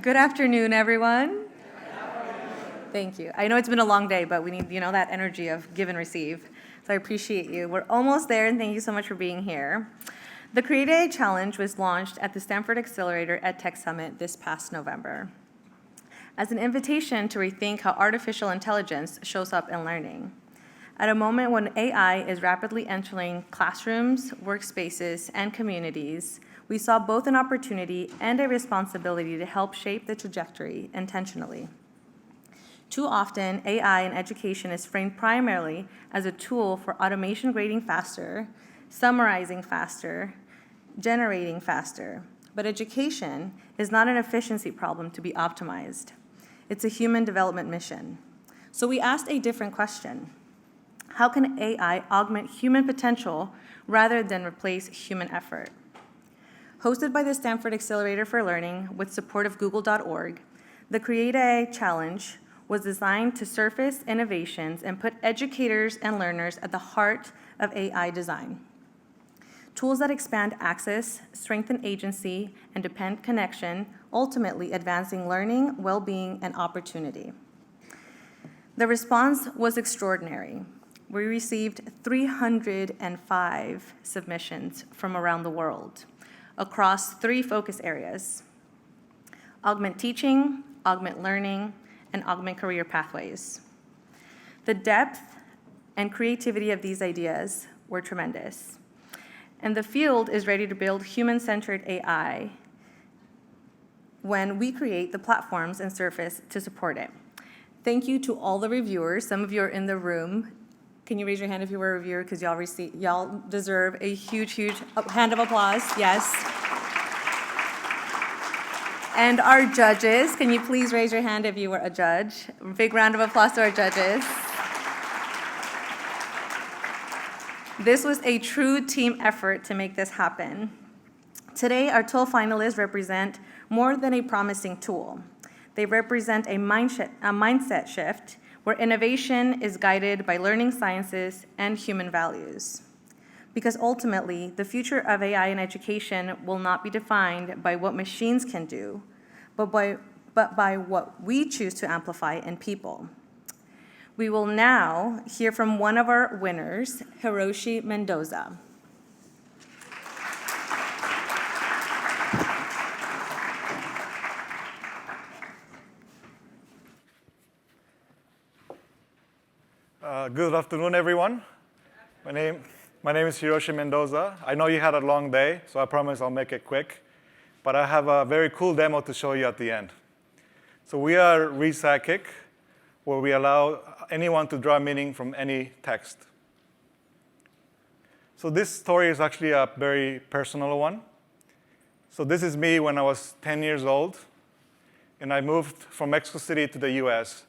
Good afternoon, everyone. Thank you. I know it's been a long day, but we need, that energy of give and receive. So I appreciate you. We're almost there, and thank you so much for being here. The Create+AI Challenge was launched at the Stanford Accelerator EdTech Summit this past November as an invitation to rethink how artificial intelligence shows up in learning. At a moment when AI is rapidly entering classrooms, workspaces, and communities, we saw both an opportunity and a responsibility to help shape the trajectory intentionally. Too often, AI in education is framed primarily as a tool for automation grading faster, summarizing faster, generating faster. But education is not an efficiency problem to be optimized. It's a human development mission. So we asked a different question. How can AI augment human potential rather than replace human effort? Hosted by the Stanford Accelerator for Learning with support of Google.org, the Create+AI Challenge was designed to surface innovations and put educators and learners at the heart of AI design. Tools that expand access, strengthen agency, and deepen connection, ultimately advancing learning, well-being, and opportunity. The response was extraordinary. We received 305 submissions from around the world across 3 focus areas: augment teaching, augment learning, and augment career pathways. The depth and creativity of these ideas were tremendous. And the field is ready to build human-centered AI when we create the platforms and surface to support it. Thank you to all the reviewers. Some of you are in the room. Can you raise your hand if you were a reviewer? Because y'all deserve a huge, huge hand of applause. Yes. And our judges, can you please raise your hand if you were a judge? Big round of applause to our judges. This was a true team effort to make this happen. Today, our tool finalists represent more than a promising tool. They represent a mindset shift where innovation is guided by learning sciences and human values. Because ultimately, the future of AI in education will not be defined by what machines can do, but by what we choose to amplify in people. We will now hear from one of our winners, Hiroshi Mendoza. Good afternoon, everyone. My name is Hiroshi Mendoza. I know you had a long day, so I promise I'll make it quick. But I have a very cool demo to show you at the end. So we are Read Sidekick, where we allow anyone to draw meaning from any text. So this story is actually a very personal one. So this is me when I was 10 years old, and I moved from Mexico City to the US,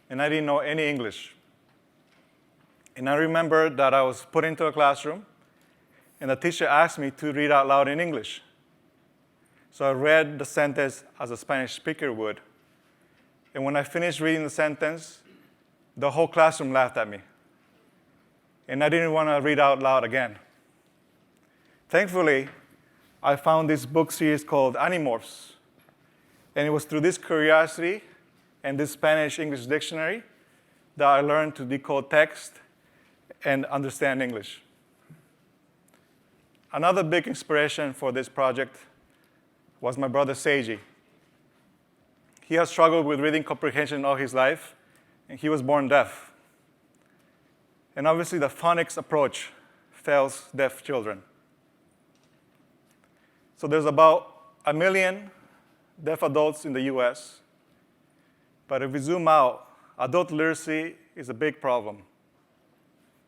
and I didn't know any English. And I remember that I was put into a classroom, and the teacher asked me to read out loud in English. So I read the sentence as a Spanish speaker would. And when I finished reading the sentence, the whole classroom laughed at me. And I didn't want to read out loud again. Thankfully, I found this book series called Animorphs. And it was through this curiosity and this Spanish-English dictionary that I learned to decode text and understand English. Another big inspiration for this project was my brother Seiji. He has struggled with reading comprehension all his life, and he was born deaf. And obviously, the phonics approach fails deaf children. So there's about 1 million deaf adults in the US. But if we zoom out, adult literacy is a big problem.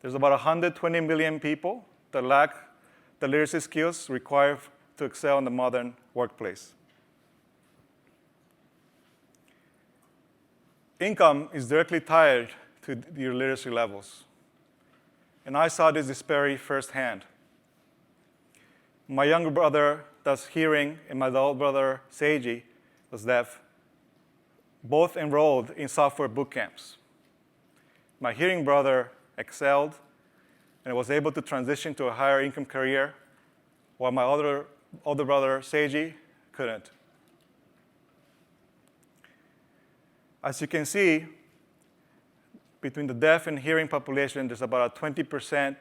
There's about 120 million people that lack the literacy skills required to excel in the modern workplace. Income is directly tied to your literacy levels. And I saw this disparity firsthand. My younger brother that's hearing and my adult brother Seiji was deaf, both enrolled in software boot camps. My hearing brother excelled and was able to transition to a higher income career, while my older brother Seiji couldn't. As you can see, between the deaf and hearing population, there's about a 20%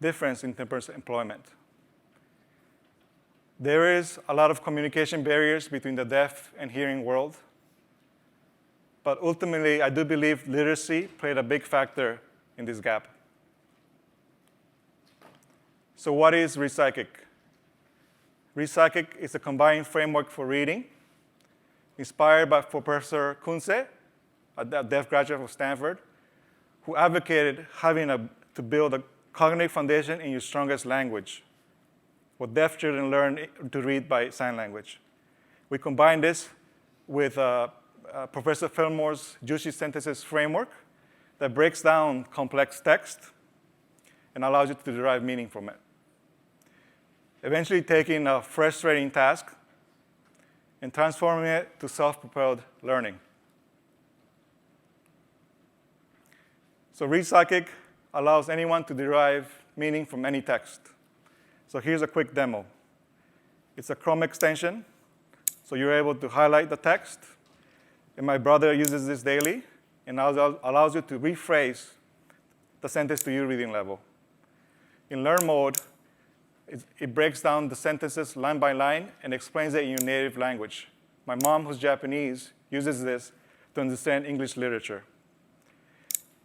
difference in terms of employment. There is a lot of communication barriers between the deaf and hearing world. But ultimately, I do believe literacy played a big factor in this gap. So what is Repsychic? Repsychic is a combined framework for reading, inspired by Professor Kunze, a deaf graduate of Stanford, who advocated having to build a cognitive foundation in your strongest language, what deaf children learn to read by sign language. We combine this with Professor Fillmore's juicy sentences framework that breaks down complex text and allows you to derive meaning from it. Eventually taking a frustrating task and transforming it to self-propelled learning. So Repsychic allows anyone to derive meaning from any text. So here's a quick demo. It's a Chrome extension, so you're able to highlight the text. And my brother uses this daily, and allows you to rephrase the sentence to your reading level. In Learn mode, it breaks down the sentences line by line and explains it in your native language. My mom, who's Japanese, uses this to understand English literature.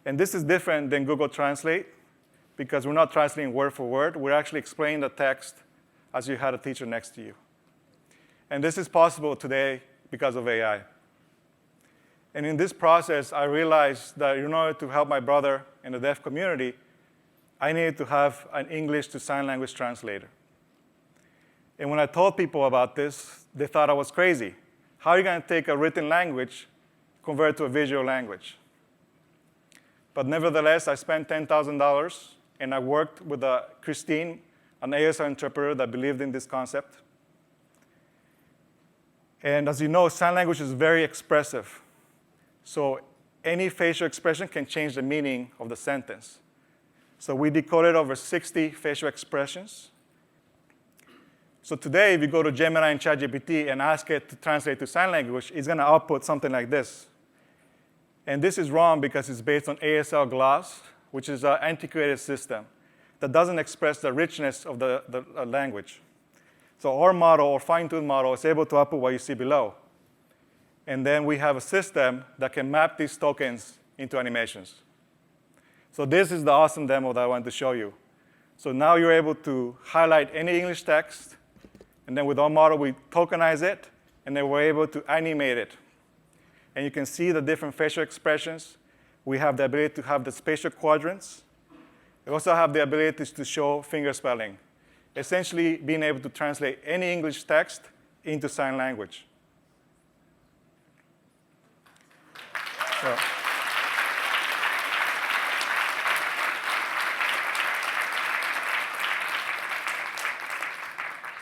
And this is different than Google Translate, because we're not translating word for word. We're actually explaining the text as you had a teacher next to you. And this is possible today because of AI. And in this process, I realized that in order to help my brother in the deaf community, I needed to have an English to sign language translator. And when I told people about this, they thought I was crazy. How are you going to take a written language, convert it to a visual language? But nevertheless, I spent $10,000, and I worked with Christine, an ASL interpreter that believed in this concept. And as you know, sign language is very expressive. So any facial expression can change the meaning of the sentence. So we decoded over 60 facial expressions. So today, if you go to Gemini and ChatGPT and ask it to translate to sign language, it's going to output something like this. And this is wrong because it's based on ASL Gloss, which is an antiquated system that doesn't express the richness of the language. So our model, or fine-tuned model, is able to output what you see below. And then we have a system that can map these tokens into animations. So this is the awesome demo that I wanted to show you. So now you're able to highlight any English text, and then with our model, we tokenize it, and then we're able to animate it. And you can see the different facial expressions. We have the ability to have the spatial quadrants. We also have the ability to show finger spelling, essentially being able to translate any English text into sign language.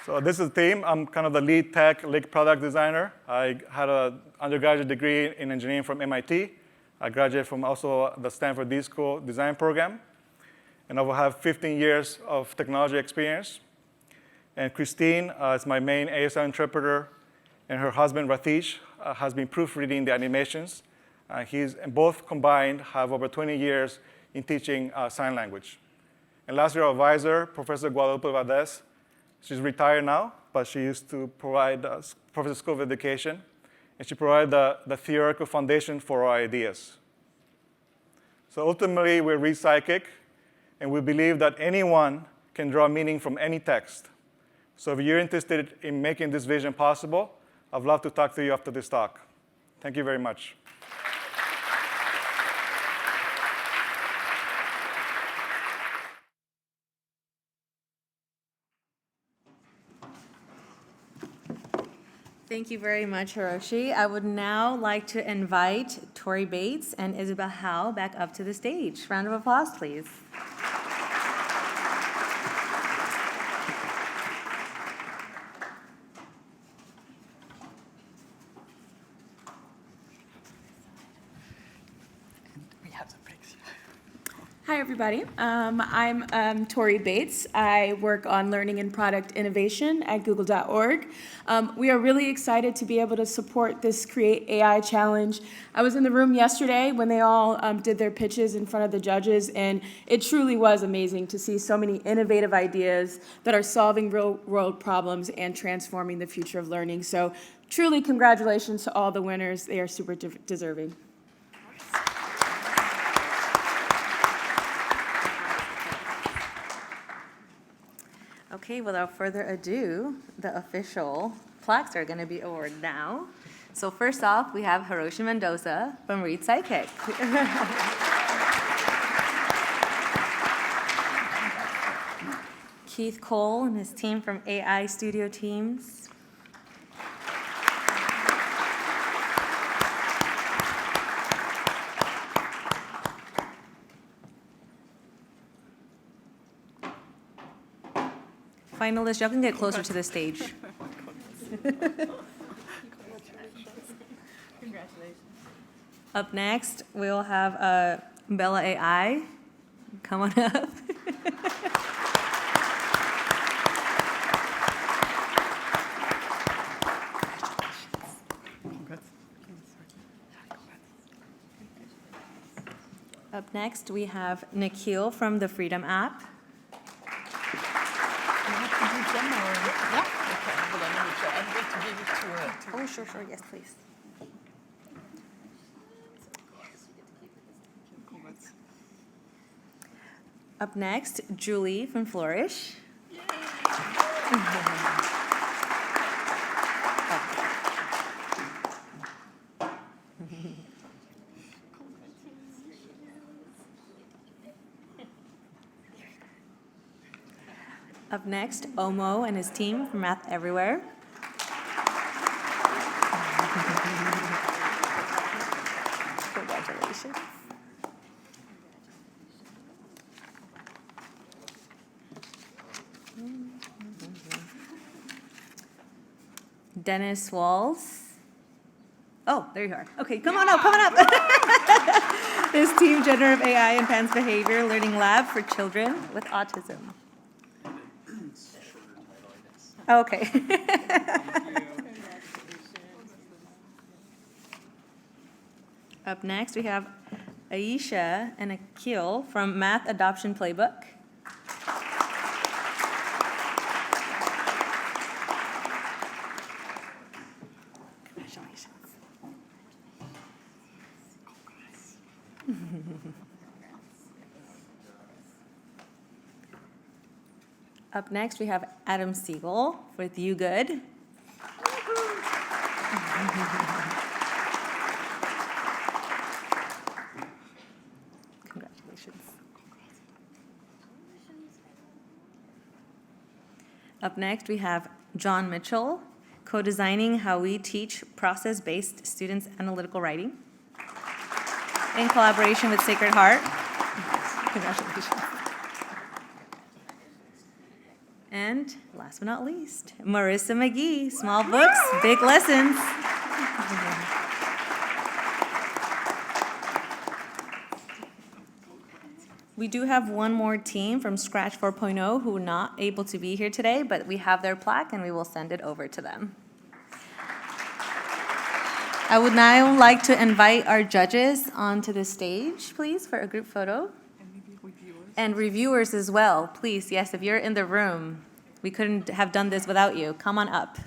So this is the team. I'm kind of the lead tech, lead product designer. I had an undergraduate degree in engineering from MIT. I graduated from also the Stanford D School design program. And I will have 15 years of technology experience. And Christine is my main ASL interpreter. And her husband, Ratish, has been proofreading the animations. And both combined have over 20 years in teaching sign language. And last year, our advisor, Professor Guadalupe Valdez, she's retired now, but she used to provide Professor School of Education. And she provided the theoretical foundation for our ideas. So ultimately, we're Repsychic, and we believe that anyone can draw meaning from any text. So if you're interested in making this vision possible, I'd love to talk to you after this talk. Thank you very much. Thank you very much, Hiroshi. I would now like to invite Tori Bates and Isabel Howe back up to the stage. Round of applause, please. Hi, everybody. I'm Tori Bates. I work on learning and product innovation at google.org. We are really excited to be able to support this Create AI challenge. I was in the room yesterday when they all did their pitches in front of the judges, and it truly was amazing to see so many innovative ideas that are solving real-world problems and transforming the future of learning. So truly congratulations to all the winners. They are super deserving. Okay, without further ado, the official plaques are going to be awarded now. So first off, we have Hiroshi Mendoza from Read Sidekick. Keith Cole and his team from AI Studio Teams. Finalists, y'all can get closer to the stage. Congratulations. Up next, we'll have Bella AI. Come on up. Up next, we have Nikhil from the Freedom app. Oh, sure, yes, please. Up next, Julie from Flourish. Up next, Omo and his team from Math Everywhere. Congratulations. Dennis Walls. Oh, there you are. Okay, come on up, come on up. This team, Generative AI Enhanced Behavior Learning Lab for Children with Autism. Okay. Up next, we have Aisha and Akil from Math Adoption Playbook. Congratulations. Up next, we have Adam Siegel with You Good. Congratulations. Up next, we have John Mitchell, co-designing how we teach process-based students analytical writing in collaboration with Sacred Heart. Congratulations. And last but not least, Marissa McGee, Small Books, Big Lessons. We do have one more team from Scratch 4.0 who are not able to be here today, but we have their plaque and we will send it over to them. I would now like to invite our judges onto the stage, please, for a group photo. And reviewers as well, please. Yes, if you're in the room, we couldn't have done this without you. Come on up.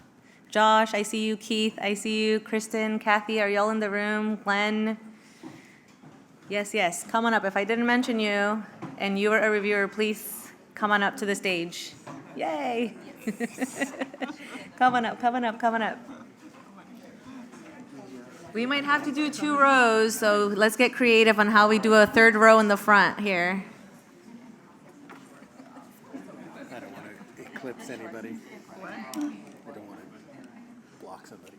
Josh, I see you. Keith, I see you. Kristen, Kathy, are y'all in the room? Glenn? Yes. Come on up. If I didn't mention you and you were a reviewer, please come on up to the stage. Yay. Come on up. We might have to do 2 rows, so let's get creative on how we do a 3rd row in the front here. I don't want to eclipse anybody. I don't want to block somebody.